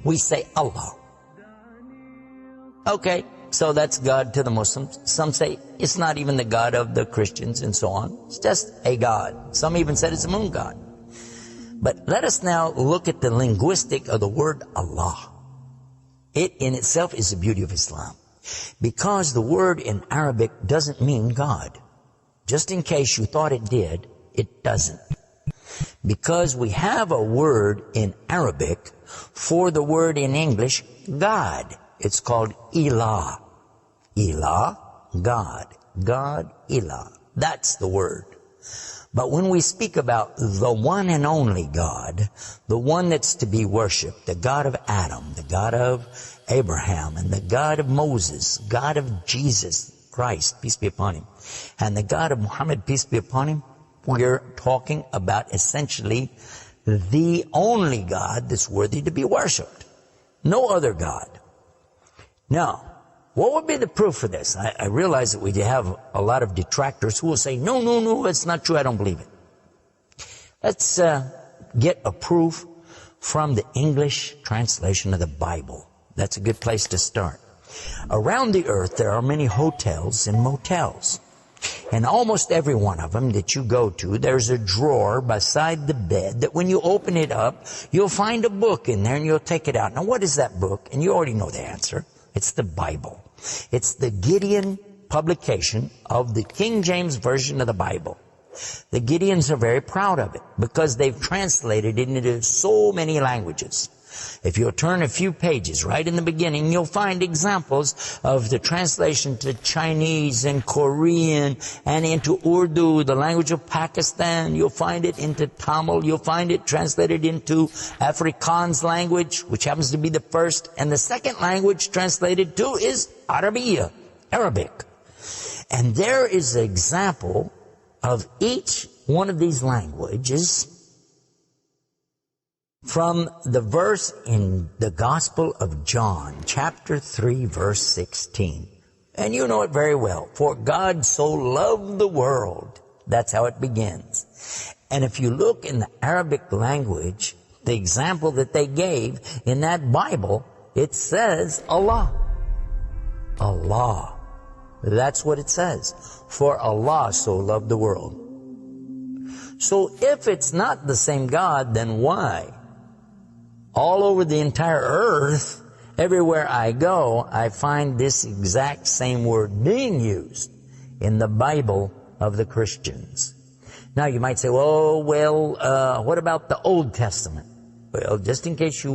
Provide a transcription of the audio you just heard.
We say Allah. Okay, so that's God to the Muslims. Some say it's not even the God of the Christians and so on. It's just a God. Some even said it's a moon god. But let us now look at the linguistic of the word Allah. It in itself is the beauty of Islam. Because the word in Arabic doesn't mean God. Just in case you thought it did, it doesn't. Because we have a word in Arabic for the word in English, God. It's called Ilah. Ilah, God. God, Ilah. That's the word. But when we speak about the one and only God, the one that's to be worshipped, the God of Adam, the God of Abraham, and the God of Moses, God of Jesus Christ, peace be upon him, and the God of Muhammad, peace be upon him, we're talking about essentially the only God that's worthy to be worshipped. No other God. Now, what would be the proof for this? I realize that we have a lot of detractors who will say, no, it's not true, I don't believe it. Let's get a proof from the English translation of the Bible. That's a good place to start. Around the earth, there are many hotels and motels. And almost every one of them that you go to, there's a drawer beside the bed that when you open it up, you'll find a book in there and you'll take it out. Now, what is that book? And you already know the answer. It's the Bible. It's the Gideon publication of the King James Version of the Bible. The Gideons are very proud of it because they've translated it into so many languages. If you'll turn a few pages right in the beginning, you'll find examples of the translation to Chinese and Korean and into Urdu, the language of Pakistan. You'll find it into Tamil. You'll find it translated into Afrikaans language, which happens to be the first. And the second language translated to is Arabiya, Arabic. And there is an example of each one of these languages from the verse in the Gospel of John, chapter 3, verse 16. And you know it very well. For God so loved the world. That's how it begins. And if you look in the Arabic language, the example that they gave in that Bible, it says Allah. Allah. That's what it says. For Allah so loved the world. So if it's not the same God, then why? All over the entire earth, everywhere I go, I find this exact same word being used in the Bible of the Christians. Now you might say, what about the Old Testament? Well, just in case you